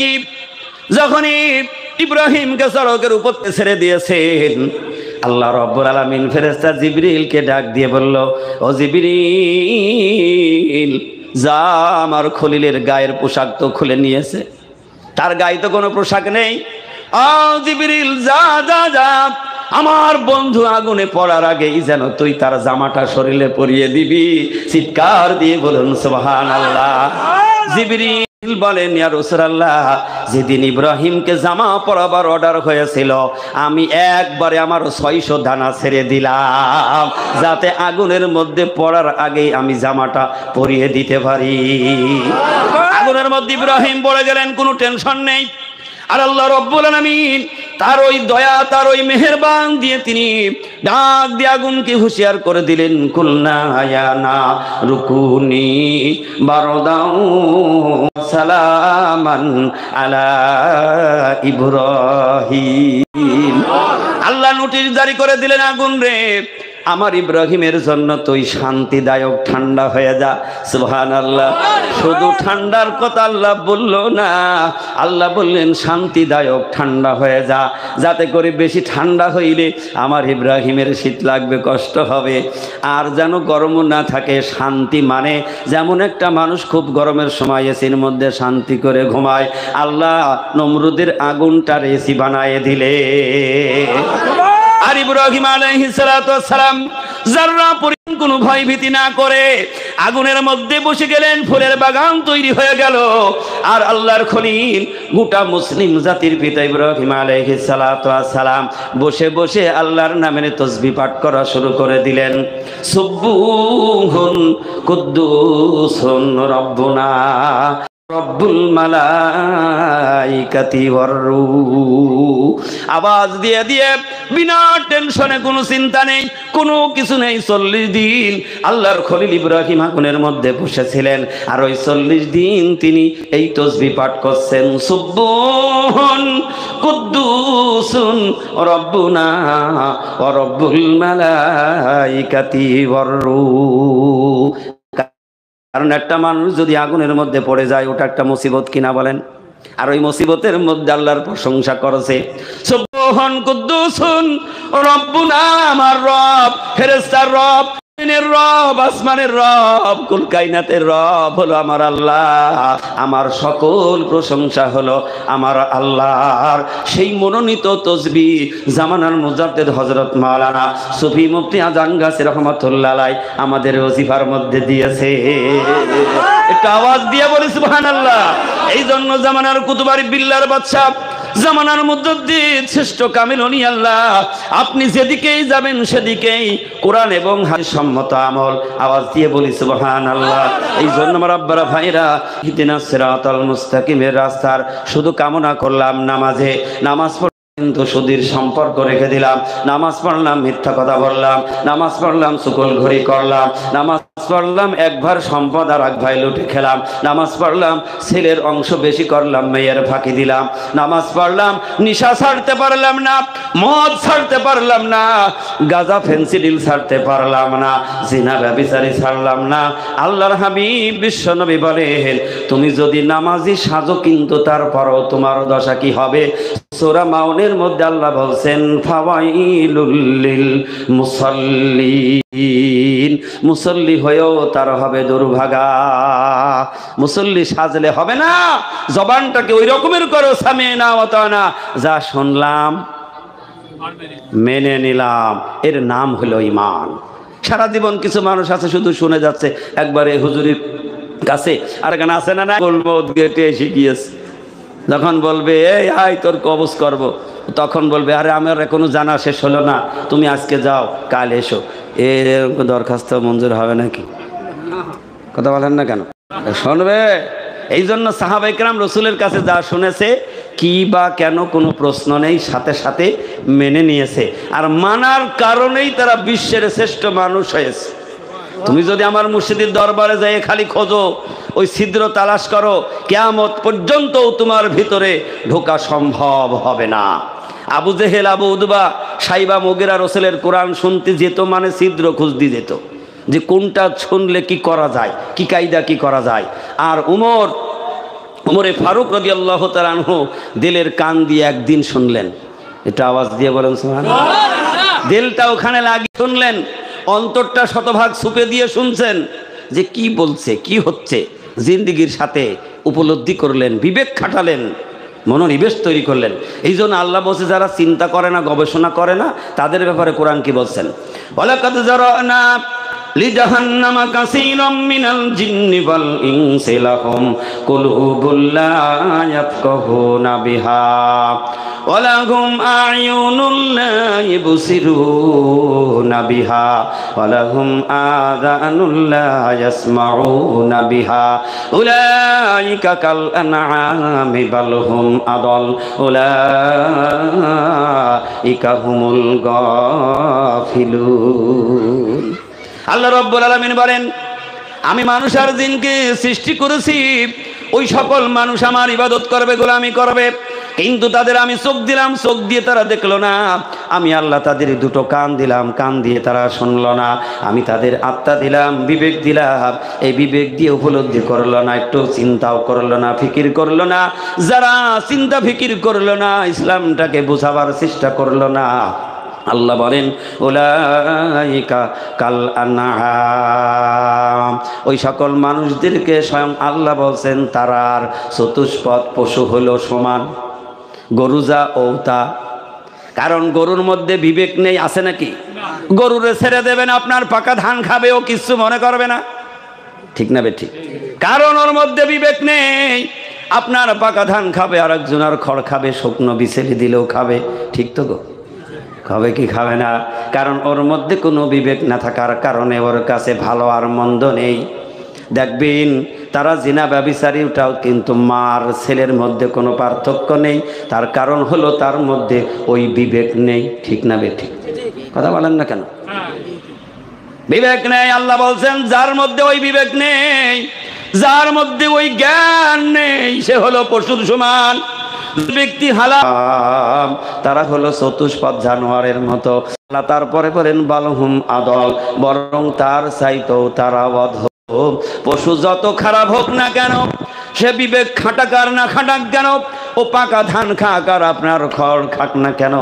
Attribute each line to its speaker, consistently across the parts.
Speaker 1: কি যখনই ইব্রাহিমকে সড়কের উপর ছেড়ে দিয়েছেন, আল্লাহ রাব্বুল আলামিন ফেরেশতা জিবরিলকে ডাক দিয়ে বলল, ও জিবরিল, যা আমার খলিলের গায়ের পোশাক তো খুলে নিয়েছে, তার গায়ে তো কোনো পোশাক নেই। ও জিবরিল, যা যা যা, আমার বন্ধু আগুনে পড়ার আগেই যেন তুই তার জামাটা শরীরে পরিয়ে দিবি। চিৎকার দিয়ে বলুন সুবহানাল্লাহ। জিবরিল বলেন, ইয়া রাসূলুল্লাহ, যেদিন ইব্রাহিমকে জামা পরাবার অর্ডার হয়েছিল, আমি একবারে আমার 600 দানা ছেড়ে দিলাম, যাতে আগুনের মধ্যে পড়ার আগেই আমি জামাটা পরিয়ে দিতে পারি। আগুনের মধ্যে ইব্রাহিম পড়ে গেলেন, কোনো টেনশন নেই। আর আল্লাহ রাব্বুল আলামিন তার ওই দয়া, তার ওই মেহেরবান দিয়ে তিনি ডাক দিয়ে আগুনকে হুঁশিয়ার করে দিলেন, কুলনা ইয়া নারুকুনি বারদাও সালামান আলা ইব্রাহিম। আল্লাহ নোটিশ জারি করে দিলেন, আগুন রে, আমার ইব্রাহিমের জন্য তুই শান্তিদায়ক ঠান্ডা হয়ে যা। সুবহানাল্লাহ। শুধু ঠান্ডার কথা আল্লাহ বলল না, আল্লাহ বললেন শান্তিদায়ক ঠান্ডা হয়ে যা, যাতে করে বেশি ঠান্ডা হইলে আমার ইব্রাহিমের শীত লাগবে, কষ্ট হবে। আর যেন গরমও না থাকে। শান্তি মানে যেমন একটা মানুষ খুব গরমের সময় এসির মধ্যে শান্তি করে ঘুমায়, আল্লাহ নমরুদের আগুনটার এসি বানায় দিলে। আর ইব্রাহিম আলাইহিস সালাতু ওয়াস সালাম যারা পরিমাণ কোনো ভয় ভীতি না করে আগুনের মধ্যে বসে গেলেন, ফুলের বাগান তৈরি হয়ে গেল। আর আল্লাহর খলিল, গোটা মুসলিম জাতির পিতা ইব্রাহিম আলাইহিস সালাতু ওয়াস সালাম বসে বসে আল্লাহর নামের তাসবিহ পাঠ করা শুরু করে দিলেন। সুবহুন কুদ্দুসুন রব্বুনা রব্বুল মালাইকাতি ওয়ার রূহ। আওয়াজ দিয়ে দিয়ে বিনা টেনশনে, কোনো চিন্তা নেই, কোনো কিছু নেই। 40 দিন আল্লাহর খলিল ইব্রাহিম আগুনের মধ্যে বসেছিলেন, আর ওই 40 দিন তিনি এই তাসবিহ পাঠ করছেন, সুবহুন কুদ্দুসুন রব্বুনা ওয়া রব্বুল মালাইকাতি ওয়ার রূহ। কারণ একটা মানুষ যদি আগুনের মধ্যে পড়ে যায়, ওটা একটা মুসিবত কিনা বলেন? আর ওই মুসিবতের মধ্যে আল্লাহর প্রশংসা করেছে, সুবহান কুদ্দুসুন রব্বুনা, আমার রব, ফেরেশতার রব, রব, আসমানের রব, কুল কায়নাতের রব হলো আমার আল্লাহ। আমার সকল প্রশংসা হলো আমার আল্লাহর। সেই মনোনীত তাসবিহ জামানার মুজাদ্দিদ হযরত মাওলানা সুফি মুফতি আজান গাছী রহমাতুল্লাহ আলাইহি আমাদের ওজিফার মধ্যে দিয়েছে। একটা আওয়াজ দিয়ে বলি সুবহানাল্লাহ। এই জন্য জামানার কুতুবারি বিল্লাহর বাদশা, জামানার মুজাদ্দিদ, শ্রেষ্ঠ কামিল ওলি আল্লাহ, আপনি যেদিকেই যাবেন সেদিকেই কোরআন এবং হাদিস সম্মত আমল। আওয়াজ দিয়ে বলি সুবহানাল্লাহ। এই জন্য আমার আব্বারা ভাইরা, ইহদিনাস সিরাতাল মুস্তাকিমের রাস্তার শুধু কামনা করলাম। নামাজ কিন্তু সুদীর সম্পর্ক রেখে দিলাম, নামাজ পড়লাম, মিথ্যা কথা বললাম, নামাজ পড়লাম, সুকল ঘড়ি করলাম, নামাজ পড়লাম, একবার সম্পদ আর এক ভাই লুটে খেলাম, নামাজ পড়লাম, ছেলের অংশ বেশি করলাম, মেয়ের ফাঁকি দিলাম, নামাজ পড়লাম, নিশা ছাড়তে পারলাম না, মদ ছাড়তে পারলাম না, গাঁজা ফেন্সিডিল ছাড়তে পারলাম না, জিনা ব্যভিচারী ছাড়লাম না। আল্লাহর হাবিব বিশ্বনবী বলেন, তুমি যদি নামাজি সাজো কিন্তু তারপরও তোমার দশা কি হবে? সূরা মাউনের মধ্যে আল্লাহ বলছেন, ফাওয়াইলুল লিল মুসাল্লিন, মুসল্লি হয়েও তার হবে দুর্ভাগা। মুসল্লি সাজলে হবে না, জবানটাকে ওই রকমের করো, সামিনা ওয়া আতানা, যা শুনলাম মেনে নিলাম, এর নাম হলো ঈমান। সারা জীবন কিছু মানুষ আছে শুধু শুনে যাচ্ছে, একবারে হুজুরির কাছে আর গান আছে না, বলবো গেটে এসে গিয়েছে, যখন বলবে এই আই তোর কবজ করব, তখন বলবে আরে আমার এখনো জানা শেষ হলো না, তুমি আজকে যাও, কাল এসো। এরকম দরখাস্ত মঞ্জুর হবে নাকি? কথা বলেন না কেন? শুনবে। এই জন্য সাহাবা ইকরাম রসুলের কাছে যা শুনেছে, কি বা কেন কোনো প্রশ্ন নেই, সাথে সাথে মেনে নিয়েছে। আর মানার কারণেই তারা বিশ্বের শ্রেষ্ঠ মানুষ হয়েছে। তুমি যদি আমার মুর্শিদের দরবারে যাই খালি খোঁজো, ওই ছিদ্র তালাশ করো, কিয়ামত পর্যন্ত তোমার ভিতরে ঢোকা সম্ভব হবে না। আবু জেহেল, আবু উদবা, সাইবা, মুগিরা রসুলের কোরআন শুনতে যেত মানে ছিদ্র খুঁজতে যেত, যে কোনটা শুনলে কি করা যায়, কি কায়দা কি করা যায়। আর উমর ওমরে ফারুক রাদিয়াল্লাহু তাআলা আনহু দিলের কান দিয়ে একদিন শুনলেন, এটা আওয়াজ দিয়ে বলেন সুবহানাল্লাহ। দিলটা ওখানে লাগিয়ে শুনলেন, অন্তরটা শতভাগ সুপে দিয়ে শুনছেন যে কি বলছে, কি হচ্ছে, জিন্দিগির সাথে উপলব্ধি করলেন, বিবেক খাটালেন, মনোনিবেশ তৈরি করলেন। এই জন্য আল্লাহ বলছে যারা চিন্তা করে না, গবেষণা করে না, তাদের ব্যাপারে কোরআন কি বলছেন? ওয়ালাকাদ যারানা লিজাহান্নামা কাসীরাম মিনাল জিন্নি ওয়াল ইনসি লাহুম কুলুবুল লা ইয়াফকাহুনা বিহা ওয়া লাহুম আ'য়ুনুল লা ইবসিরুনা বিহা ওয়া লাহুম আযানুল লা ইয়াসমাউনা বিহা উলাইকা কাল আনআমি বাল হুম আদাল উলাইকা হুমুল গাফিলুন। আল্লাহ রাব্বুল আলামিন বলেন, আমি মানুষ আর জিনকে সৃষ্টি করেছি, ওই সকল মানুষ আমার ইবাদত করবে, গোলামি করবে, কিন্তু তাদের আমি চোখ দিলাম, চোখ দিয়ে তারা দেখলো না। আমি আল্লাহ তাদের দুটো কান দিলাম, কান দিয়ে তারা শুনলো না। আমি তাদের আত্মা দিলাম, বিবেক দিলাম, এই বিবেক দিয়ে উপলব্ধি করলো না, একটু চিন্তাও করলো না, ফিকির করলো না। যারা চিন্তা ফিকির করলো না, ইসলামটাকে বোঝাবার চেষ্টা করলো না, আল্লাহ বলেন উলাইকা কাল আনআম, ওই সকল মানুষদেরকে স্বয়ং আল্লাহ বলছেন তারার চতুষ্পদ পশু হলো সমান। গরু যা ওতা, কারণ গরুর মধ্যে বিবেক নেই, আছে নাকি? গরুরে ছেড়ে দেবেন, আপনার পাকা ধান খাবে, ও কিছু মনে করবে না, ঠিক না বেঠিক? কারণ ওর মধ্যে বিবেক নেই। আপনার পাকা ধান খাবে, আর একজনের খড় খাবে, শুকনো বিছেলি দিলেও খাবে, ঠিক তো গো? খাবে কি খাবে না? কারণ ওর মধ্যে কোনো বিবেক না থাকার কারণে ওর কাছে ভালো আর মন্দ নেই। দেখবেন তারা জিনা ব্যভিচারীটাও কিন্তু মার ছেলের মধ্যে কোনো পার্থক্য নেই, তার কারণ হলো তার মধ্যে ওই বিবেক নেই, ঠিক না বেঠিক? কথা বলেন না কেন? বিবেক নেই। আল্লাহ বলছেন যার মধ্যে ওই বিবেক নেই, যার মধ্যে ওই জ্ঞান নেই, সে হলো পশুর সমান। ব্যক্তি হালাম, তারা হলো চতুষ্পদ জানোয়ারের মতো। তারপরে বলেন বালহুম আদল, বরং তার চাইতেও তারা অধম। পশু যত খারাপ হোক না কেন, সে বিবেক খাটাক আর না খাটাক কেন, ও পাকা ধান খাক আর আপনার খড় খাক না কেন,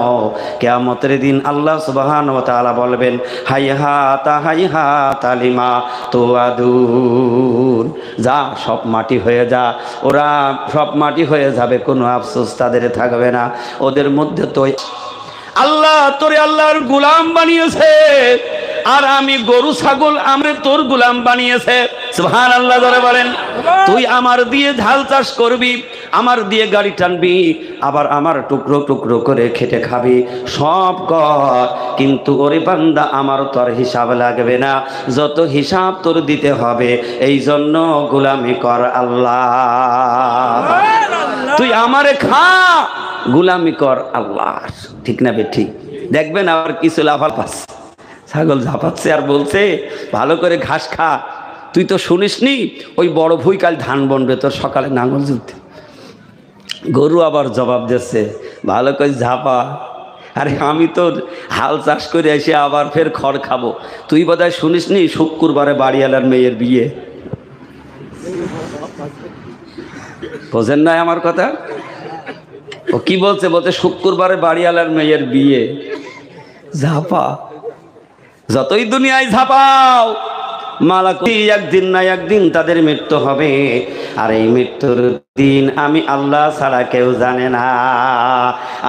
Speaker 1: কিয়ামতের দিন আল্লাহ সুবহানাহু ওয়া তাআলা বলবেন হাইহাতা লিমা তুআদুন, যা সব মাটি হয়ে যা, ওরা সব মাটি হয়ে যাবে, কোনো আফসোস তাদের থাকবে না। ওদের মধ্যে তো আল্লাহ তোরে আল্লাহর গোলাম বানিয়েছে, আর আমি গরু ছাগল আমরা তোর গোলাম বানিয়েছে। সুবহানাল্লাহ ধরে বলেন, তুই আমার দিয়ে ধাল চাষ করবি, আমার দিয়ে গাড়ি টানবি, আবার আমার টুকরো টুকরো করে খেটে খাবি, সব কর, কিন্তু ওরে বান্দা আমার তোর হিসাব লাগবে না, যত হিসাব তোর দিতে হবে, এই জন্য গোলামি কর আল্লাহ। তুই আমারে খা, গোলামি কর আল্লাহ, ঠিক না বে ঠিক? দেখবেন আবার কিছু লাফাল পাচ্ছে, ছাগল ঝাপাচ্ছে আর বলছে ভালো করে ঘাস খা। তুই তো শুনিসনি ওই বড় ভুই কাল ধান বনবে, তোর সকালে নাঙ্গল জুড়তে। গরু আবার জবাব দিচ্ছে ভালো করে ঝাপা, আরে আমি তো হাল চাষ করে এসে আবার ফের খড় খাবো। তুই বোধহয় শুনিসনি শুক্রবারে বাড়িওয়ালার মেয়ের বিয়ে। বোঝেন নাই আমার কথা? ও কি বলছে? বলছে শুক্রবারে বাড়িওয়ালার মেয়ের বিয়ে। ঝাপা, যতই দুনিয়ায় ঝাপাও, মালাকুল একদিন না একদিন তাদের মৃত্যু হবে, আর এই মৃত্যুর দিন আমি আল্লাহ ছাড়া কেউ জানে না।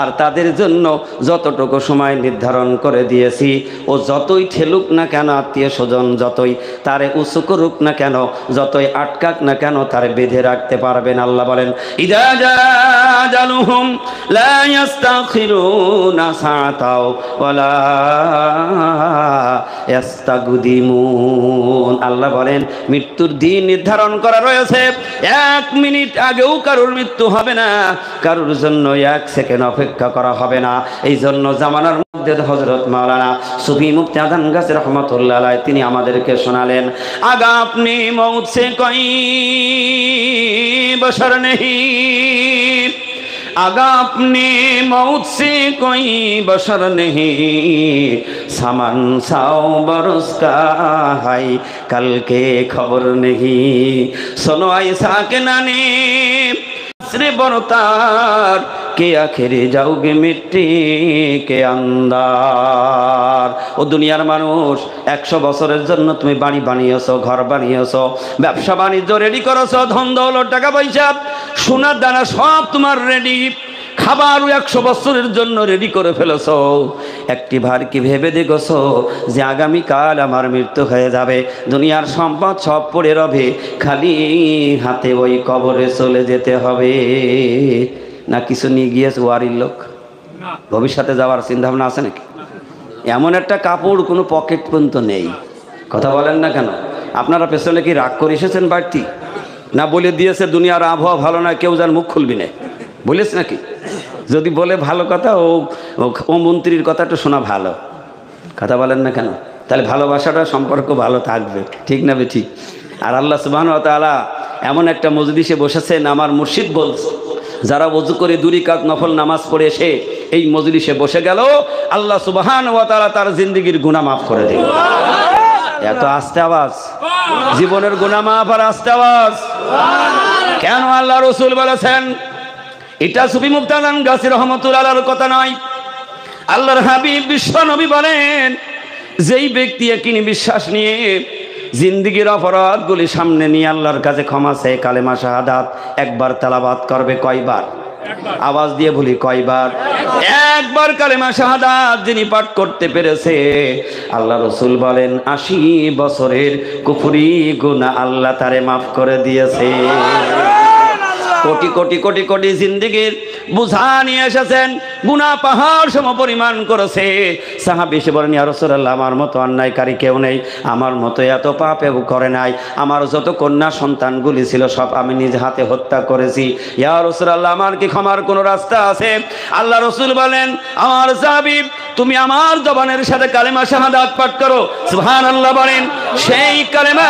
Speaker 1: আর তাদের জন্য যতটুকু সময় নির্ধারণ করে দিয়েছি, ও যতই ঠেলুক না কেন, আত্মীয় স্বজন যতই তারে উঁচু করুক না কেন, যতই আটকাক না কেন, তারে বেঁধে রাখতে পারবেন। আল্লাহ বলেন ইদা জালুহুম লা ইস্তাখিরুনা সাআতাও ওয়ালা ইস্তাগদিমুন। আল্লাহ বলেন মৃত্যুর দিন নির্ধারণ করা রয়েছে, 1 মিনিট আগেও কারোর মৃত্যু হবে না, কারোর জন্য 1 সেকেন্ড অপেক্ষা করা হবে না। এই জন্য জামানার মধ্যে হযরত মাওলানা সুফি মুফতি আযম গাজী রহমাতুল্লাহ আলাইহি তিনি আমাদেরকে শোনালেন, আগা আপনি মৌত সে কোই বশর नहीं, आगा अपनी मौत से कोई बशर नहीं, सामान साओ बरस का है कल के खबर नहीं। सुनो ऐसा के नानी श्री बरतार के आखिरी जाओगे मिट्टी के अंदर। ও দুনিয়ার মানুষ 100 বছরের জন্য তুমি বাড়ি বানিয়েছো, ঘর বানিয়েছো, ব্যবসা বাণিজ্য রেডি করেছো, ধন দৌলত টাকা পয়সা সোনার দানা সব তোমার রেডি, খাবারও 100 বছরের জন্য রেডি করে ফেলেছো। একটি বার কি ভেবে দেখেছো যে আগামীকাল আমার মৃত্যু হয়ে যাবে, দুনিয়ার সম্পদ সব পড়ে রবে, খালি হাতে ওই কবরে চলে যেতে হবে? না কিছু নিয়ে গিয়েছে ওয়ারির লোক? ভবিষ্যতে যাওয়ার চিন্তা ভাবনা আছে নাকি? এমন একটা কাপড় কোনো পকেট পর্যন্ত নেই। কথা বলেন না কেন? আপনারা পেছনে কি রাগ করে এসেছেন বাড়তি? না বলে দিয়েছে দুনিয়ার আবহাওয়া ভালো না, কেউ যার মুখ খুলবি না, বলেছে নাকি? যদি বলে ভালো কথা, ও মন্ত্রীর কথাটা শোনা ভালো। কথা বলেন না কেন? তাহলে ভালোবাসাটা সম্পর্ক ভালো থাকবে, ঠিক না বে ঠিক? আর আল্লাহ সুবহানাহু ওয়া তাআলা এমন একটা মজলিসে বসেছেন, আমার মুর্শিদ বলছে যারা ওযু করে 2 রাকাত নফল নামাজ পড়ে এসে এই মজলিসে বসে গেল, আল্লাহ সুবহানাহু ওয়া তাআলা তার জিন্দেগীর গুনাহ মাফ করে দেন। এত আস্তে আওয়াজ, জীবনের গুনাহ মাফ আর আস্তে আওয়াজ কেন? আল্লাহ রাসূল বলেছেন, এটা সুফি মুক্তাদান গাছী রহমাতুল্লাহ আলাইহির কথা নয়, আল্লাহর হাবিব বিশ্ব নবী বলেন, যেই ব্যক্তি একই বিশ্বাস নিয়ে জিন্দেগীর অপরাধগুলি সামনে নিয়ে আল্লাহর কাছে ক্ষমা চায়, কালেমা শাহাদাত একবার তেলাওয়াত করবে, কয়বার? আওয়াজ দিয়ে বলি কয়বার? একবার কালেমা শাহাদাত যিনি পাঠ করতে পেরেছে, আল্লাহ রাসূল বলেন 80 বছরের কুফরি গুনাহ আল্লাহ তারে মাফ করে দিয়েছে। কোটি কোটি কোটি কোটি জিন্দেগীর বুঝা নিয়ে এসেছেন, গুনাহ পাহাড় সম পরিমাণ করেছে। সাহাবী এসে বলেন, ইয়া রাসূলুল্লাহ, আমার মতো অন্যায়কারী কেউ নেই, আমার মতো এত পাপ করে নাই, আমার যত কন্যা সন্তানগুলি ছিল সব আমি নিজ হাতে হত্যা করেছি, ইয়া রাসূলুল্লাহ, আমার কি ক্ষমার কোনো রাস্তা আছে? আল্লাহ রাসূল বলেন, আমার সাহাবী, তুমি আমার জবানের সাথে কালেমা শাহাদাত পাঠ করো, সুবহানাল্লাহ বলেন। সেই কালেমা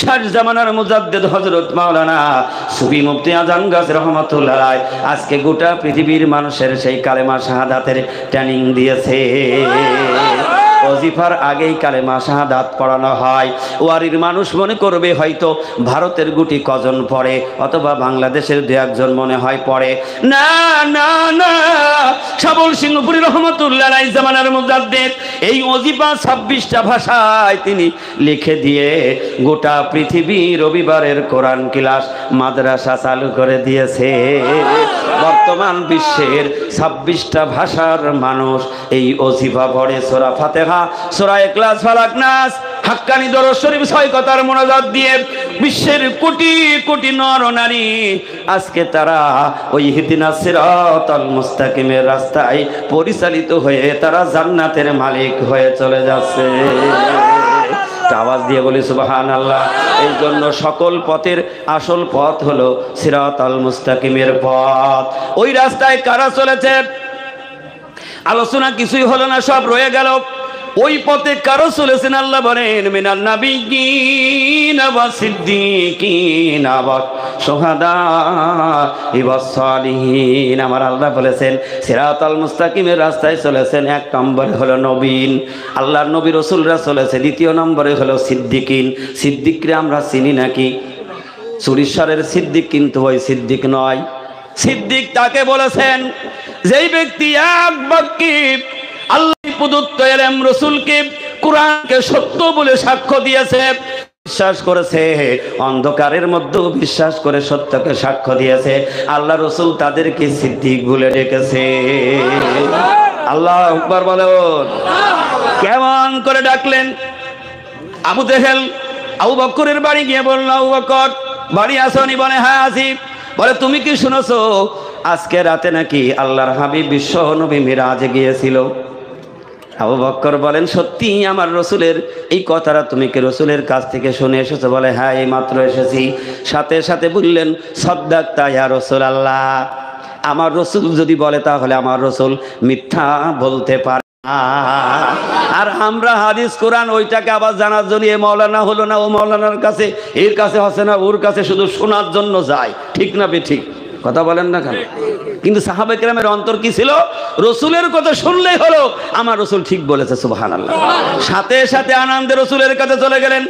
Speaker 1: শেষ জামানার মুজাদ্দিদ হযরত মাওলানা সুফি মুফতি আজম গাছী রহমাতুল্লাহ আলাইহি আজকে গোটা পৃথিবীর মানুষের সেই কালেমা শাহাদাতের ট্রেনিং দিয়েছে। ওজিফার আগেই কালেমা শাহাদাত পড়ানো হয়। ওয়ারির মানুষ মনে করবে হয়তো ভারতের গুটি কজন পড়ে, অথবা বাংলাদেশের 2-1 মনে হয় পড়ে। না না না, সাবল সিংহপুরী রহমাতুল্লাহ আলাইহি জামানার মুজাদ্দিদ এই ওজিফা 26টা ভাষায় তিনি লিখে দিয়ে গোটা পৃথিবী রবিবারের কোরআন ক্লাস মাদ্রাসা চালু করে দিয়েছে। বর্তমান বিশ্বের 26টা ভাষার মানুষ এই ওজিফা পড়ে, সূরা ফাতিহা, সূরা ইখলাস, ফালাক, নাস, হাক্কানি দরুদ শরীফ 6 কথার মোনাজাত দিয়ে বিশ্বের কোটি কোটি নর নারী আজকে তারা ওই ইহদিনাস সিরাতাল মুস্তাকিমের রাস্তায় পরিচালিত হয়ে তারা জান্নাতের মালিক হয়ে চলে যাচ্ছে। আওয়াজ দিয়ে বলি সুবহানাল্লাহ। এই জন্য সকল পথের আসল পথ হলো সিরাতাল মুস্তাকিমের পথ। ওই রাস্তায় কারা চলেছে আলোচনা কিছুই হলো না, সব রয়ে গেল। ওই পথে কারো চলেছেন আল্লাহ বলেন, মিনান নাবিয়্যিনা ওয়া সিদ্দীকিনা ওয়া শুহাদা ওয়া সালিহিন। আমার আল্লাহ বলেছেন সিরাতাল মুস্তাকিমের রাস্তায় চলেছেন 1 নম্বরে হলো নবীন, আল্লাহর নবী রাসূলরা চলেছে। 2 নম্বরে হলো সিদ্দিকিন। সিদ্দিকরা আমরা চিনি নাকি? চুরিশ্বরের সিদ্দিক কিন্তু ওই সিদ্দিক নয়। সিদ্দিক তাকে বলেছেন যেই ব্যক্তি এক বাক্যে আল্লাহ প্রদত্ত এলেম রাসূলকে কোরআনকে সত্য বলে সাক্ষ্য দিয়েছে, বিশ্বাস করেছে, অন্ধকারের মধ্যেও বিশ্বাস করে সত্যকে সাক্ষ্য দিয়েছে, আল্লাহ রাসূল তাদেরকে সিদ্দিক বলে ডেকেছে। আল্লাহু আকবার বলুন। কেমন করে ডাকলেন? আবু জেহেল আবু বকরের বাড়ি গিয়ে বলল, আবু বকর বাড়ি আসনি? বলে হ্যাঁ আছি। বলে তুমি কি শুনেছো আজকে রাতে নাকি আল্লাহর হাবিব বিশ্ব নবী মিরাজে গিয়েছিল? আবু বকর বলেন সত্যি আমার রাসূলের এই কথাটা তুমি কি রাসূলের কাছ থেকে শুনে এসেছো? বলে হ্যাঁ এই মাত্র এসেছি। সাথে সাথে বললেন সাদ্দাকতা ইয়া রাসূলুল্লাহ, আমার রাসূল যদি বলে তাহলে আমার রাসূল মিথ্যা বলতে পারে। আর আমরা হাদিস কোরআন ওইটাকে আবার জানার জন্য এ মাওলানা হলো না ও মাওলানার কাছে, এর কাছে হচ্ছে না ওর কাছে, শুধু শোনার জন্য যায়, ঠিক না বে ঠিক? কথা বলেন না কেন? কিন্তু সাহাবায়ে কেরামের অন্তর কি ছিল? রসুলের কথা শুনলেই হলো আমার রসুল ঠিক বলেছে, সুবহানাল্লাহ। সাথে সাথে আনন্দে রসুলের কাছে চলে গেলেন।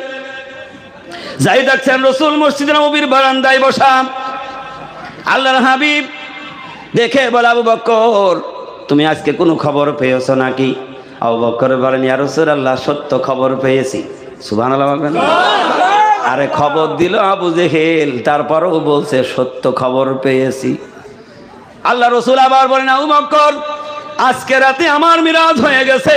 Speaker 1: যাই দেখছেন রসুল মসজিদে নববীর বারান্দায় বসা। আল্লাহর হাবিব দেখে বলে, আবু বকর তুমি আজকে কোনো খবর পেয়েছো নাকি? আবু বকর বলেন, ইয়া রাসূলুল্লাহ সত্য খবর পেয়েছি। সুবহানাল্লাহ বলবেন। আরে খবর দিল আবু জেহেল, তারপরেও বলছে সত্য খবর পেয়েছি। আল্লাহ রসুল আবার বলেন, আবু বকর আজকে রাতে আমার মিরাজ হয়ে গেছে।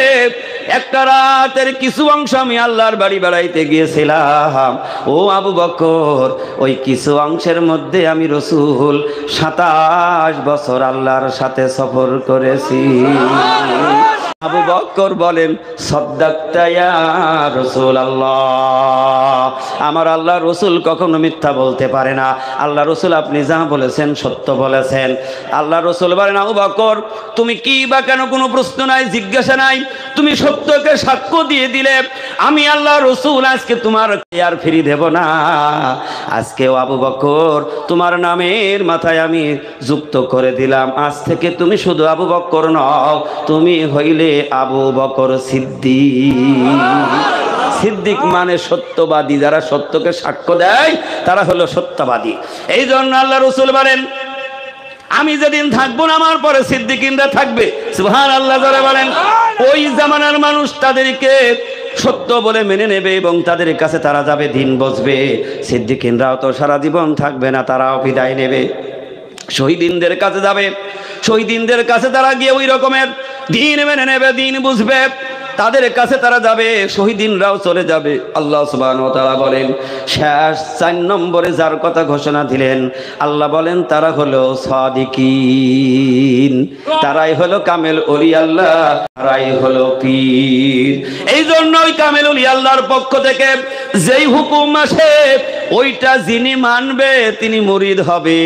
Speaker 1: একটা রাতের কিছু অংশ আমি আল্লাহর বাড়ি বেড়াইতে গিয়েছিলাম। ও আবু বকর ওই কিছু অংশের মধ্যে আমি রসুল 27 বছর আল্লাহর সাথে সফর করেছি। আবু বকর বলেন, সাদ্দাকতা ইয়া রাসূলুল্লাহ, আমার আল্লাহ রসুল কখনো মিথ্যা বলতে পারে না। আল্লাহ রসুল আপনি যা বলেছেন সত্য বলেছেন। আল্লাহ রসুল বলেন, আবু বকর তুমি কি বা কেন কোনো প্রশ্ন নাই, জিজ্ঞাসা নাই, তুমি সত্যকে সাক্ষ্য দিয়ে দিলে আমি আল্লাহ রসুল আজকে তোমার আর ফিরি দেব না। আজকেও আবু বকর তোমার নামের মাথায় আমি যুক্ত করে দিলাম, আজ থেকে তুমি শুধু আবু বকর নও, তুমি হইলে আবু বকর সিদ্দিক। সিদ্দিক মানে সত্যবাদী, যারা সত্যকে সাক্ষ্য দেয় তারা হলো সত্যবাদী। এই জন্য আল্লাহ রসুল বলেন, আমি যেদিন থাকবো না আমার পরে সিদ্দিকিনরা থাকবে। সুবহানাল্লাহ যারা বলেন, ওই জামানার মানুষ তাদেরকে সত্য বলে মেনে নেবে এবং তাদের কাছে তারা যাবে, দিন বসবে। সিদ্দিকিনরাও তো সারা জীবন থাকবে না, তারাও বিদায় নেবে, শহীদিনদের কাছে যাবে। শহীদিনদের কাছে তারা গিয়ে ওই রকমের দিন মেনে নেবে, দিন বুঝবে, তাদের কাছে তারা যাবে, শহীদিনরাও চলে যাবে। আল্লাহ সুবহানাহু ওয়া তাআলা বলেন, শেষ 4 নম্বরে যার কথা ঘোষণা দিলেন, আল্লাহ বলেন তারা হলো সাদিকিন, তারাই হলো কামেল ওলি আল্লাহ, তারাই হলো পীর। এই জন্যই কামেল ওলি আল্লাহর পক্ষ থেকে যেই হুকুম আসে ওইটা যিনি মানবে তিনি মুরিদ হবে,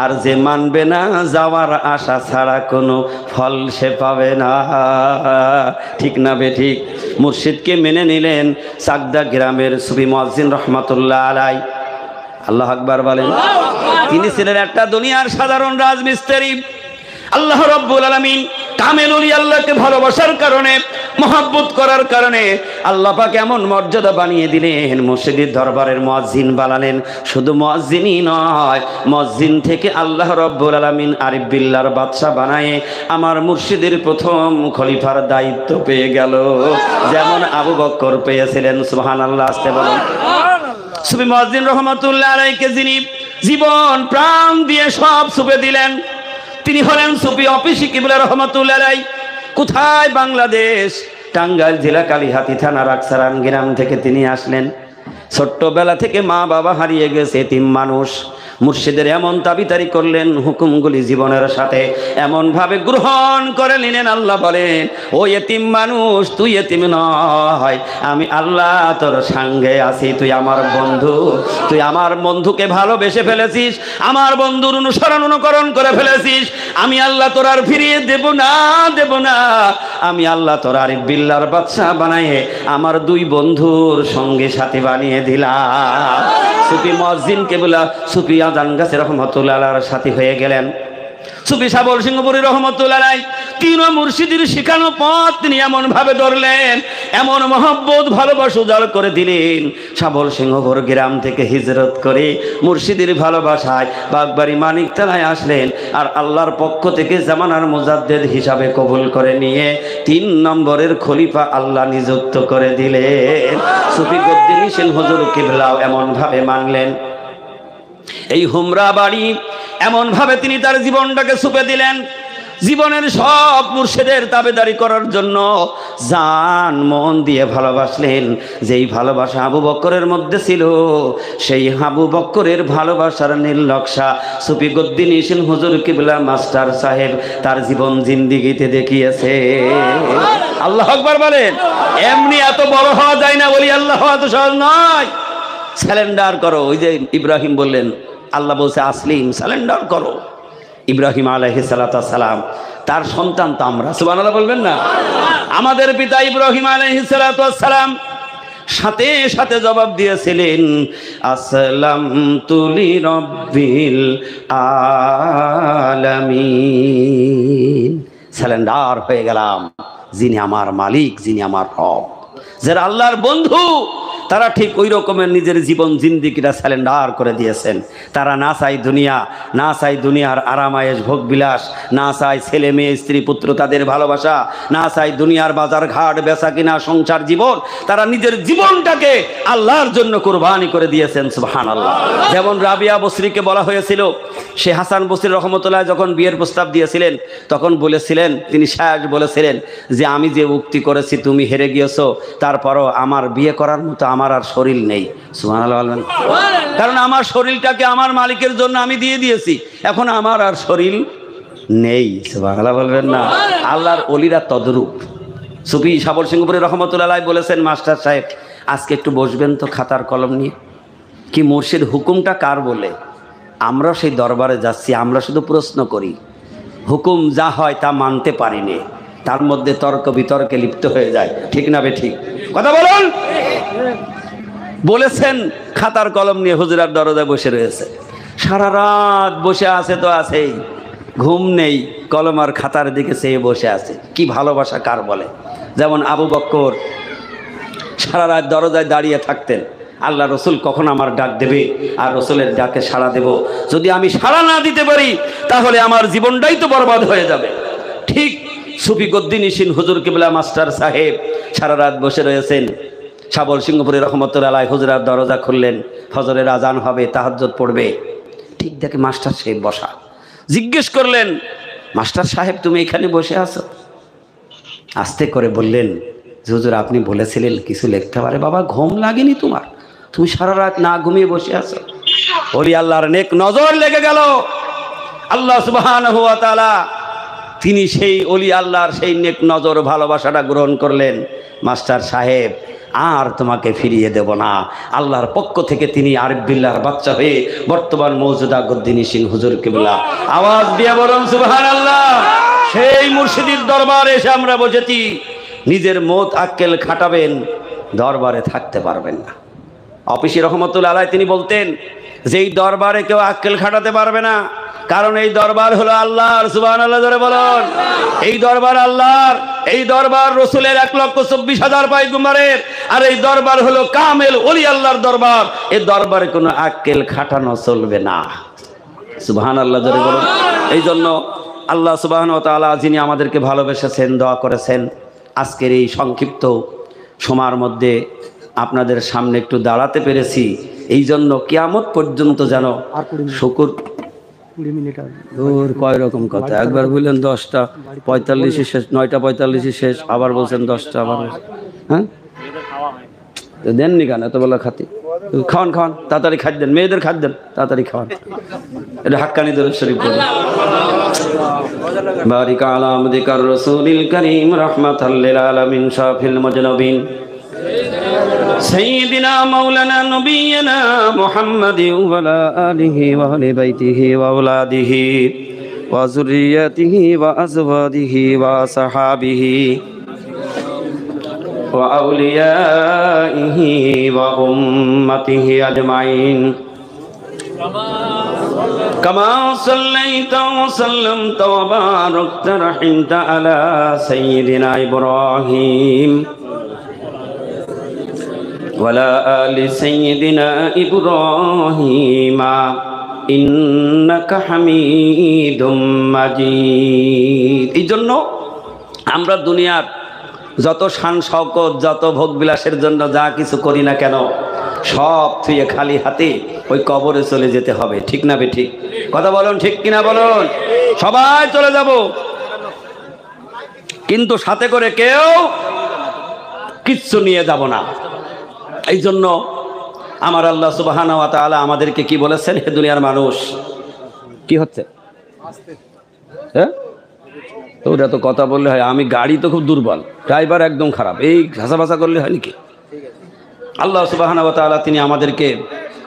Speaker 1: আর যে মানবে না যাওয়ার আশা ছাড়া কোনো ফল সে পাবে না। ঠিক না বেঠিক? মুর্শিদকে মেনে নিলেন চাকদা গ্রামের সুফি মুয়াজ্জিন রহমাতুল্লাহ আলাইহি। আল্লাহু আকবার বলেন। তিনি ছিলেন একটা দুনিয়ার সাধারণ রাজমিস্ত্রি। আল্লাহ রাব্বুল আলামিন কামেল ওলি আল্লাহকে ভালোবাসার কারণে, মহব্বত করার কারণে আল্লাহ পাক এমন মর্যাদা বানিয়ে দিলেন, মসজিদের দরবারের মুয়াজ্জিন বানালেন। শুধু মুয়াজ্জিনই নয়, মুয়াজ্জিন থেকে আল্লাহ রাব্বুল আলামিন আরিফ বিল্লাহর বাদশা বানায়ে আমার মুর্শিদের প্রথম খলিফার দায়িত্ব পেয়ে গেল, যেমন আবু বকর পেয়েছিলেন। সুবহানাল্লাহ, আসতে বলুন। সুফি মুয়াজ্জিন রহমাতুল্লাহ আলাইহিকে যিনি জীবন প্রাণ দিয়ে সব সুপে দিলেন, তিনি হলেন সুফি অফিসি কিবলা রহমাতুল্লাহ আলাইহি। কোথায়? বাংলাদেশ, টাঙ্গাইল জেলা কালিহাতী থানার আকসারান গ্রাম থেকে তিনি আসলেন। ছোট্টবেলা থেকে মা বাবা হারিয়ে গেছে, এতিম মানুষ। মুর্শিদের এমন দাবিদারি করলেন, হুকুমগুলি জীবনের সাথে এমন ভাবে গ্রহণ করে নিলেন। আল্লাহ বলেন, ও এতিম মানুষ, তুই এতিম নয়, আমি আল্লাহ তোর সঙ্গে আছি, তুই আমার বন্ধু, তুই আমার বন্ধুকে ভালোবেসে ফেলেছিস, আমার বন্ধুর অনুকরণ করে ফেলেছিস। আমি আল্লাহ তোর আর ফিরিয়ে দেব না, দেব না। আমি আল্লাহ তোর আরিফ বিল্লাহর বাদশা বানায়ে আমার 2 বন্ধুর সঙ্গে সাথী বানিয়ে দিলাম। সুফি মুয়াজ্জিন কেবলা সুফি আজান গাছে রহমতুল্লাহ আলাইহির সাথী হয়ে গেলেন। সুফি সাবল সিংহপুরী রহমতুল্লাহ আলাইহি তিন মুর্শিদের শিখানো পথ তিনি এমন ভাবে ধরলেন, এমন মহব্বত ভালোবাসা উজাড় করে দিলেন। সাবল সিংহপুর গ্রাম থেকে হিজরত করে মুর্শিদের ভালোবাসায় বাগবাড়ি মানিকতলায় আসলেন, আর আল্লাহর পক্ষ থেকে জামানার মুজাদ্দেদ হিসাবে কবুল করে নিয়ে 3 নম্বরের খলিফা আল্লাহ নিযুক্ত করে দিলেন। সুফি গদ্দিন হোসেন হুজুর কিবলাও এমন ভাবে মানলেন। এই হুমরা বাড়ি এমন ভাবে তিনি তার জীবনটাকে সুপে দিলেন, জীবনের সব মুর্শিদের তাবেদারি করার জন্য জান মন দিয়ে ভালোবাসলেন। যেই ভালোবাসা আবু বকরের মধ্যে ছিল, সেই আবু বকরের ভালোবাসার নীল নকশা সুফি গদ্দিন হোসেন হুজুর কিবলা মাস্টার সাহেব তার জীবন জিন্দিগিতে দেখিয়েছে। আল্লাহু আকবার বলেন। এমনি এত বড় হওয়া যায় না, বলি আল্লাহ এত সহজ নয়। স্যালেন্ডার করো, ওই যে ইব্রাহিম বললেন, আল্লাহ বলছে আসলিম, স্যালেন্ডার করো। ইব্রাহিম আলাইহিস সালাম তার সন্তান তো আমরা, সুবহানাল্লাহ বলবেন না? আমাদের পিতা ইব্রাহিম আলাইহিস সালাম সাথে সাথে জবাব দিয়েছিলেন আসলামতু লিরাব্বিল আলামিন, সারেন্ডার হয়ে গেলাম যিনি আমার মালিক, যিনি আমার রব। যারা আল্লাহর বন্ধু তারা ঠিক ওই রকমের নিজের জীবন জিন্দিগিটা স্যালেন্ডার করে দিয়েছেন। তারা না চাই দুনিয়া, না চাই দুনিয়ার আরামায়েশ ভোগ বিলাস, না চাই ছেলে মেয়ে স্ত্রী পুত্র তাদের ভালোবাসা, না চাই দুনিয়ার বাজার ঘাট বেচা কিনা সংসার জীবন। তারা নিজের জীবনটাকে আল্লাহর জন্য কুরবানি করে দিয়েছেন। সুবহানাল্লাহ। যেমন রাবিয়া বসরিকে বলা হয়েছিল, সে হাসান বসরি রহমতুল্লাহ যখন বিয়ের প্রস্তাব দিয়েছিলেন তখন বলেছিলেন, তিনি শেষ বলেছিলেন যে আমি যে উক্তি করেছি তুমি হেরে গিয়েছো, তারপরও আমার বিয়ে করার মতো আমার আর শরীর নেই। সুবহানাল্লাহ বলবেন? কারণ আমার শরীরটাকে আমার মালিকের জন্য আমি দিয়ে দিয়েছি, এখন আমার আর শরীর নেই। সুবহানাল্লাহ বলবেন না? আল্লাহর ওলিরা তদরূপ। সুফি সাবর সিংহপুরী রহমতুল্লাহ বলেছেন, মাস্টার সাহেব আজকে একটু বসবেন তো খাতার কলম নিয়ে। কি মুর্শিদ হুকুমটা কার বলে? আমরা সেই দরবারে যাচ্ছি, আমরা শুধু প্রশ্ন করি, হুকুম যা হয় তা মানতে পারিনি, তার মধ্যে তর্ক বিতর্কে লিপ্ত হয়ে যায়। ঠিক না বে ঠিক? কথা বলুন। বলেছেন খাতার কলম নিয়ে হুজুরার দরজায় বসে রয়েছে, সারা রাত বসে আছে তো আছেই, ঘুম নেই, কলম আর খাতার দিকে চেয়ে বসে আছে। কি ভালোবাসা কার বলে? যেমন আবু বকর সারা রাত দরজায় দাঁড়িয়ে থাকতেন, আল্লাহ রসুল কখন আমার ডাক দেবে আর রসুলের ডাকে সাড়া দেব, যদি আমি সাড়া না দিতে পারি তাহলে আমার জীবনটাই তো বরবাদ হয়ে যাবে। ঠিক সুফি গদ্দিন ইসিন হুজুর কিবলা মাস্টার সাহেব সারা রাত বসে রয়েছেন। সাবল সিংহপুরী রহমতুল্লাহ আলাইহি হুজুরার দরজা খুললেন, ফজরের আজান হবে, তাহাজ্জুদ পড়বে, ঠিক দেখে মাস্টার সাহেব বসা। জিজ্ঞেস করলেন, মাস্টার সাহেব তুমি এখানে বসে আছো? আস্তে করে বললেন, হুজুর আপনি বলেছিলেন কিছু লিখতে পারে। বাবা ঘুম লাগেনি তোমার? তুমি সারা রাত না ঘুমিয়ে বসে আছো। ওলি আল্লাহর নেক নজর লেগে গেল। আল্লাহ সুবহানাহু ওয়া তাআলা তিনি সেই ওলি আল্লাহর সেই নেক নজর ভালোবাসাটা গ্রহণ করলেন। মাস্টার সাহেব আর তোমাকে ফিরিয়ে দেব না। আল্লাহর পক্ষ থেকে তিনি আরিফ বিল্লাহর বাচ্চা হয়ে বর্তমান মৌজুদা গদ্দিনী সিং হুজুর কিবলা। আওয়াজ দিয়ে বলুন সুবহানাল্লাহ। সেই মুর্শিদের দরবারে এসে আমরা বসেছি। নিজের মত আক্কেল খাটাবেন, দরবারে থাকতে পারবেন না। অফিসি রহমতুল্লাহ আলাইহি তিনি বলতেন যে এই দরবারে কেউ আক্কেল খাটাতে পারবে না, কারণ এই দরবার হলো আল্লাহর। সুবহানাল্লাহ জোরে বলুন। এই দরবার আল্লাহর, এই দরবার রসুলের 1,24,000 পয়গম্বরের, আর এই দরবার হলো কামেল ওলি আল্লাহর দরবার। এই দরবারে কোনো আক্কেল খাটানো চলবে না। সুবহানাল্লাহ জোরে বলুন। এই জন্য আল্লাহ সুবহানাহু ওয়া তাআলা যিনি আমাদেরকে ভালোবেসেছেন, দোয়া করেছেন, আজকের এই সংক্ষিপ্ত সময়ের মধ্যে আপনাদের সামনে একটু দাঁড়াতে পেরেছি। এই জন্য কিয়ামত পর্যন্ত যেন শুকর। কয় রকম কথা, একবার বললেন 10:45 শেষ, 9:45 শেষ, আবার বলছেন 10টা, আবার হ্যাঁ দেননি কেন এত বেলা খাতি? খাওয়ান খাওয়ান, তাড়াতাড়ি খাদ্য দেন, মেয়েদের খাদ্য দেন, তাড়াতাড়ি খাওয়ান। এটা হাক্কানি দরুদ শরীফ বলেন। বারিক আলা আমদিকার রাসূলিল কারীম রাহমাতাল লিল আলামিন শাফিল মুজনবিন সাইয়্যিদিনা মাওলানা নবিয়্যিনা মুহাম্মাদিন ওয়া আলা আলিহি ওয়া আহলি বাইতিহি ওয়া আওলাদিহি ওয়া যুররিয়াতিহি ওয়া আজওয়াজিহি ওয়া সাহাবিহি ওয়া আউলিয়াইহি ওয়া উম্মতিহি আজমাইন কামা সাল্লাইতা ওয়া সাল্লামতা ওয়া বারাকতা রাহিমতা আলা সাইয়্যিদিনা ইব্রাহিম ওয়ালা আলি সাইয়্যিদিনা ইব্রাহিম ইন্নাকা হামিদুম মাজিদ। এই জন্য আমরা দুনিয়ার যত শান শওকত, যত ভোগ বিলাসের জন্য যা কিছু করি না কেন, সব থুয়ে খালি হাতে ওই কবরে চলে যেতে হবে। ঠিক না বে ঠিক? কথা বলুন, ঠিক কিনা বলুন। সবাই চলে যাব, কিন্তু সাথে করে কেউ কিচ্ছু নিয়ে যাব না। এই জন্য আমার আল্লাহ সুবহানাহু ওয়া তাআলা আমাদেরকে কি বলেছেন? হে দুনিয়ার মানুষ, কি হচ্ছে? হ্যাঁ ওটা তো কথা বললে হয়। আমি গাড়ি তো খুব দুর্বল, ড্রাইভার একদম খারাপ, এই ঘাসা ভাসা করলে হয় নাকি? আল্লাহ সুবহানাহু ওয়া তাআলা তিনি আমাদেরকে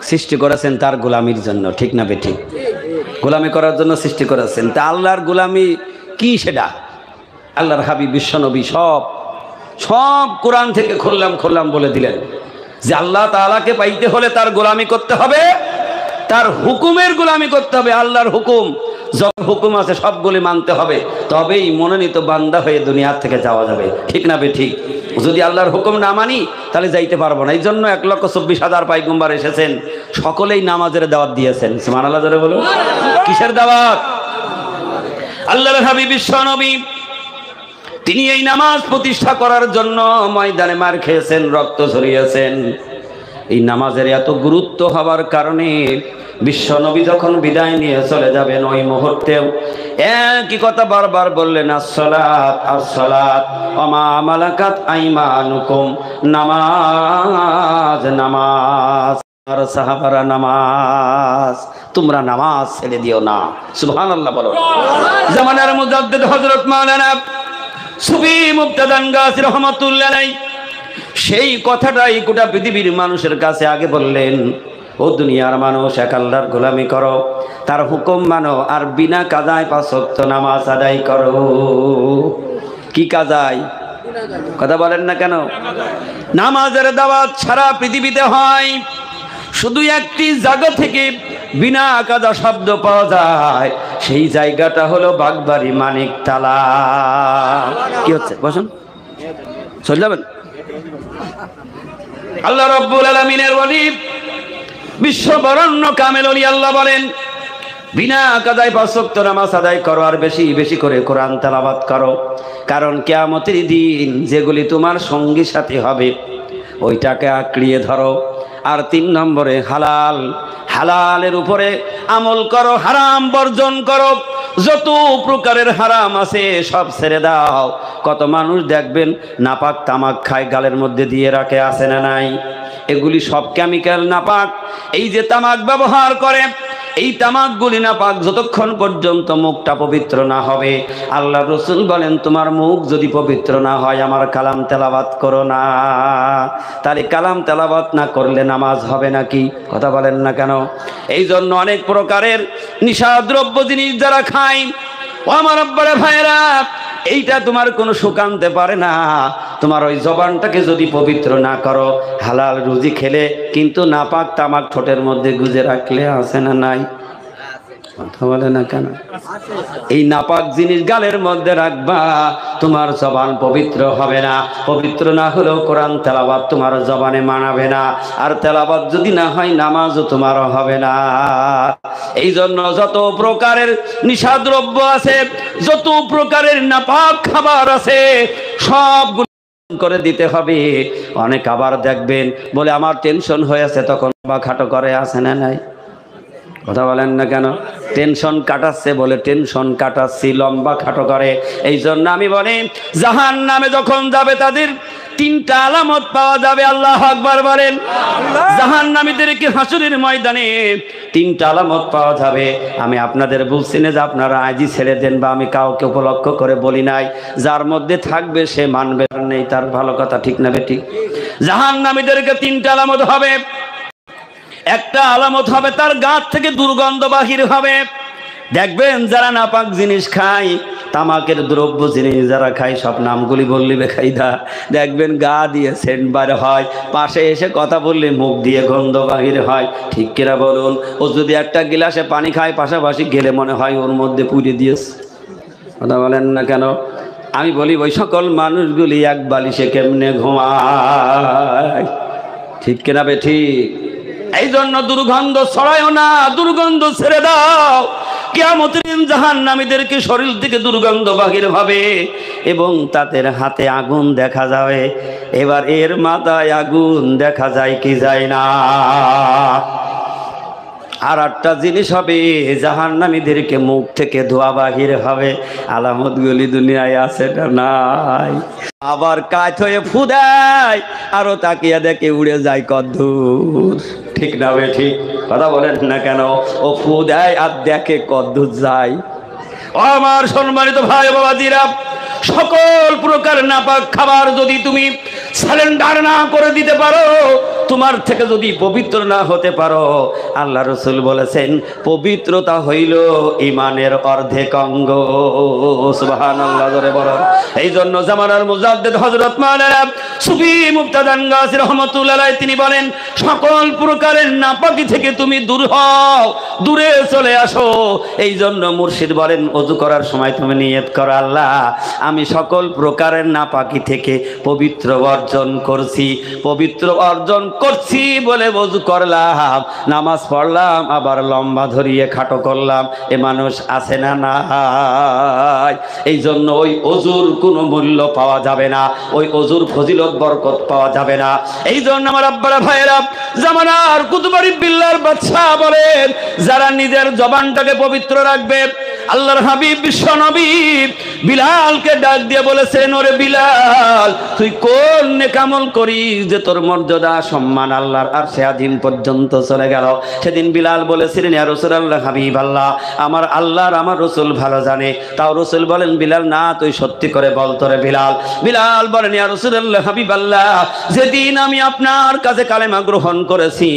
Speaker 1: সৃষ্টি করেছেন তার গোলামির জন্য। ঠিক না বে ঠিক? গোলামি করার জন্য সৃষ্টি করেছেন। তা আল্লাহর গোলামি কি সেটা আল্লাহর হাবিব বিশ্বনবী সব কোরআন থেকে খুললাম বলে দিলেন। যে আল্লাহ তাআলাকে পাইতে হলে তার গোলামি করতে হবে, তার হুকুমের গোলামি করতে হবে। আল্লাহর হুকুম, যত হুকুম আছে সবগুলি মানতে হবে, তবেই মনোনীত বান্দা হয়ে দুনিয়ার থেকে যাওয়া যাবে। ঠিক না ঠিক? যদি আল্লাহর হুকুম না মানি তাহলে যাইতে পারবো না। এই জন্য 1,24,000 পয়গম্বর এসেছেন, সকলেই নামাজের দাওয়াত দিয়েছেন। সুবহানাল্লাহ জোরে বলুন। কিসের দাওয়াত? আল্লাহর হাবিব বিশ্ব নবী, তিনি এই নামাজ প্রতিষ্ঠা করার জন্য ময়দানে মার খেয়েছেন, রক্ত ঝরিয়েছেন। এই নামাজের এত গুরুত্ব হওয়ার কারণে বিশ্ব নবী যখন বিদায় নিয়ে চলে যাবেন, ওই মুহূর্তেও একই কথা বারবার বললেন, আসসালাত আসসালাত ওয়া মা মালাকাত আইমানুকুম, নামাজ নামাজ। আর সাহাবারা, নামাজ, তোমরা নামাজ ছেড়ে দিও না। সুবহানাল্লাহ বলো। জামানার মুজাদ্দিদ হযরত মাওলানা সুফি মুক্তাদান গাজী রহমাতুল্লাহ আলাইহি সেই কথাটাই গোটা পৃথিবীর মানুষের কাছে আগে বললেন, ও দুনিয়ার মানুষ, এক আল্লাহর গোলামি করো, তার হুকুম মানো, আর বিনা কাজায় 5 ওয়াক্ত নামাজ আদায় করো। কি কাজায়? কথা বলেন না কেন? নামাজের দাওয়াত সারা পৃথিবীতে হয়, শুধু একটি জায়গা থেকে বিনা কাজা শব্দ পাওয়া যায়, সেই জায়গাটা হলো বাগবাড়ি মানিকতলা। কি হচ্ছে? বসুন, চলে যাবেন। আল্লাহ রাব্বুল আলামিনের ওলি, বিশ্ব বরেণ্য কামেল ওলি আল্লাহ বলেন, বিনা কাজায় 5 ওয়াক্ত নামাজ আদায় করো, আর বেশি বেশি করে কোরআন তেলাওয়াত করো, কারণ কিয়ামতের দিন যেগুলি তোমার সঙ্গী সাথী হবে ওইটাকে আঁকড়িয়ে ধরো। আর 3 নম্বরে হালাল, হালালের উপরে আমল করো, হারাম বর্জন করো। যত প্রকারের হারাম আছে সব ছেড়ে দাও। কত মানুষ দেখবেন নাপাক তামাক খায়, গালের মধ্যে দিয়ে রাখে, আছে না নাই? এগুলি সব কেমিক্যাল নাপাক। এই যে তামাক ব্যবহার করে, এই তামাকগুলি নাপাক যতক্ষণ পর্যন্ত মুখটা পবিত্র না হবে। আল্লাহ রাসূল বলেন, তোমার মুখ যদি পবিত্র না হয়, আমার কালাম তেলাওয়াত করো না। তাহলে কালাম তেলাওয়াত না করলে নামাজ হবে নাকি? কথা বলেন না কেন? এই জন্য অনেক প্রকারের নিশাদ্রব্য জিনিস যারা খায়, ও আমার আব্বারা ভাইরা, এইটা তোমার কোনো সুখ আনতে পারে না। তোমার ওই জবানটাকে যদি পবিত্র না করো, হালাল রুজি খেলে কিন্তু নাপাক তামাক ঠোঁটের মধ্যে গুজে রাখলে আছে না নাই? কথা বলে না কেন? এই নাপাক জিনিস গালের মধ্যে রাখবা, তোমার জবান পবিত্র হবে না। পবিত্র না হলেও কোরআন তেলাওয়াত তোমার জবানে মানাবে না, আর তেলাওয়াত যদি না হয় নামাজও তোমার হবে না। এই জন্য যত প্রকারের নিশাদ্রব্য আছে, যত প্রকারের নাপাক খাবার আছে, সবগুলো করে দিতে হবে। অনেক আবার দেখবেন বলে আমার টেনশন হয়েছে, তখন বা খাটো করে, আছে না নাই? কথা বলেন না কেন? টেনশন কাটাচ্ছে বলে টেনশন কাটাচ্ছি, লম্বা খাটো করে। এই জন্য আমি বলি, জাহান্নামে যখন যাবে তাদের 3টা আলামত পাওয়া যাবে। আল্লাহু আকবার বলেন। জাহান্নামীদেরকে হাসরের ময়দানে 3টা আলামত পাওয়া যাবে। আমি আপনাদের বলছি না যে আপনারা আজই ছেড়ে দেন, বা আমি কাউকে উপলক্ষ করে বলি নাই। যার মধ্যে থাকবে সে মানবে, নেই তার ভালো কথা। ঠিক না বেঠিক? জাহান্নামীদেরকে 3টা আলামত হবে। একটা আলামত হবে, তার গা থেকে দুর্গন্ধ বাহির হবে। দেখবেন যারা নাপাক জিনিস খায়, তামাকের দ্রব্য জিনিস যারা খায়, সব নামগুলি বললি বেখাইদা, দেখবেন গা দিয়ে সেন্ট বার হয়, পাশে এসে কথা বললে মুখ দিয়ে গন্ধ বাহির হয়। ঠিক কিনা বলুন? ও যদি একটা গিলাসে পানি খায়, পাশাপাশি গেলে মনে হয় ওর মধ্যে পুড়ে দিয়েছে। কথা বলেন না কেন? আমি বলি, ওই সকল মানুষগুলি এক বালিশে কেমনে ঘুমায়? ঠিক কিনা বেঠিক? এই জন্য দুর্গন্ধ ছড়ায়ও না, দুর্গন্ধ ছেড়ে দাও। কিয়ামতের দিন জাহান্নামীদেরকে শরীর থেকে দুর্গন্ধ বাহির হবে এবং তাদের হাতে আগুন দেখা যাবে। এবার এর মাথায় আগুন দেখা যায় কি যায় না? আর একটা জিনিস হবে, জাহান্নামীদেরকে মুখ থেকে ধোঁয়া বাহির হবে। আলামতগুলি দুনিয়ায় আছে না নাই? আবার কাঠ হয়ে ফু দেয়, আরো তাকিয়ে দেখে উড়ে যায় কদ্দূর। ঠিক না ঠিক? কথা বলেন না কেন? ও ফু দেয় আর দেখে কদ্দূর যায়। ও আমার সম্মানিত ভাই বাবাজিরা, সকল প্রকার নাপাক খাবার যদি তুমি সারেন্ডার না করে দিতে পারো, তোমার থেকে যদি পবিত্র না হতে পারো, আল্লাহ রাসূল বলেছেন পবিত্রতা হইল ঈমানের অর্ধেক অঙ্গ। সুবহানাল্লাহ জোরে বলেন। এই জন্য জামানার মুজাদ্দিদ হযরত মাওলানা সুফি মুফতাদান গাজী রাহমাতুল্লাহ আলাইহি তিনি বলেন, সকল প্রকারের নাপাকি থেকে তুমি দূর হও, দূরে চলে আসো। এই জন্য মুর্শিদ বলেন, ওযু করার সময় তুমি নিয়ত করো, আল্লাহ আমি সকল প্রকারের নাপাকি থেকে পবিত্র অর্জন করছি, পবিত্র অর্জন করছি বলে ওযু করলাম, নামাজ পড়লাম, আবার লম্বা ধরিয়ে খাটো করলাম। এ মানুষ আছে না নাই? এই জন্য ওই ওযুর কোনো মূল্য পাওয়া যাবে না, ওই ওযুর ফজিলত বরকত পাওয়া যাবে না। এই জন্য আমার আব্বারা ভাইয়েরা, জামানার কুতুবারি বিল্লাহর বাদশা বলেন, যারা নিজের জবানটাকে পবিত্র রাখবে, আল্লাহর হাবিব বিশ্ব নবী বিলালকে ডাক দিয়ে বলেছেন, ওরে বিলাল তুই কোন নেক আমল করিস যে তোর মর্যাদা সম্মান আল্লাহর আরশে আযীম পর্যন্ত চলে গেল? সেদিন বিলাল বলেছিলেন, ইয়া রাসূলুল্লাহ হাবিব আল্লাহ, আমার আল্লাহর আমার রাসূল ভালো জানে। তাও রাসূল বলেন, বিলাল না, তুই সত্যি করে বল তোরে বিলাল। বিলাল বলেন, ইয়া রাসূলুল্লাহ হাবিব আল্লাহ, যেদিন আমি আপনার কাছে কালেমা গ্রহণ করেছি,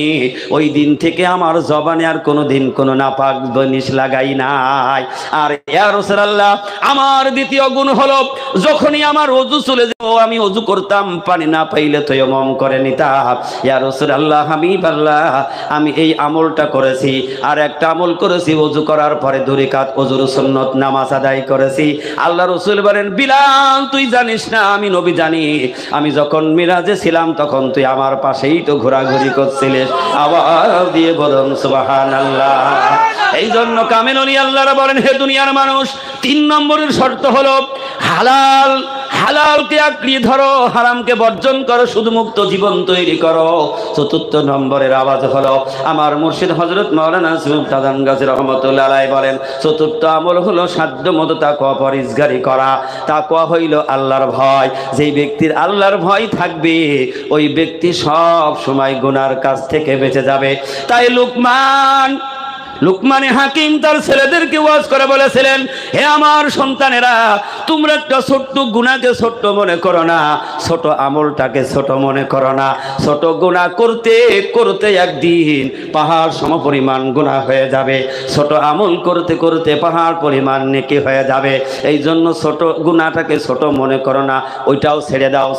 Speaker 1: ওই দিন থেকে আমার জবানে আর কোনোদিন কোনো নাপাক জিনিস লাগাই নাই। আর ইয়া রাসূলুল্লাহ, আমার দ্বিতীয় গুণ হলো, যখনই আমার ওযু চলে যেত, আমি ওযু করতাম, পানি না পাইলে তায়াম্মুম করে নিতাম। ইয়া রাসূলুল্লাহ হাবিবাল্লাহ, আমি এই আমলটা করেছি। আর একটা আমল করেছি, ওযু করার পরে 2 রাকাত ওযুর সুন্নত নামাজ আদায় করেছি। আল্লাহ রাসূল বলেন, বিলাল তুই জানিস না, আমি নবী জানি। আমি যখন মিরাজে ছিলাম তখন তুই আমার পাশেই তো ঘোরাঘুরি করছিলিস। আওয়াজ দিয়ে বলুন সুবহানাল্লাহ। এই জন্য কামেল ওলি আল্লাহরা বলেন, হে দুনিয়ার মানুষ, 3 নম্বরের শর্ত হলো হালাল, হালালকে আঁকড়িয়ে ধরো, হারামকে বর্জন করো, শুধু মুক্ত জীবন তৈরি করো। 4 নম্বরের আওয়াজ হলো, আমার মুর্শিদ হযরত মাওলানা সুলতান গাজী রহমাতুল্লাহ আলাইহি বলেন, 4th আমল হলো সাধ্যমতো তাকওয়া পরহেজগারি করা। তাকওয়া হইল আল্লাহর ভয়। যেই ব্যক্তির আল্লাহর ভয় থাকবে, ওই ব্যক্তি সব সময় গুনার কাছ থেকে বেঁচে যাবে। তাই লুকমানে হাকিম তার ছেলেদেরকে ওয়াজ করে বলেছিলেন, হে আমার সন্তানেরা, তোমরা একটা ছোট্ট গুনাহকে ছোট্ট মনে করো না, ছোট আমলটাকে ছোট মনে করো না। ছোট গুনাহ করতে করতে একদিন পাহাড় সমপরিমাণ গুনাহ হয়ে যাবে, ছোট আমল করতে করতে পাহাড় পরিমাণ নেকি হয়ে যাবে। এই জন্য ছোট গুনাহটাকে ছোট মনে করো না, ওইটাও ছেড়ে দাও।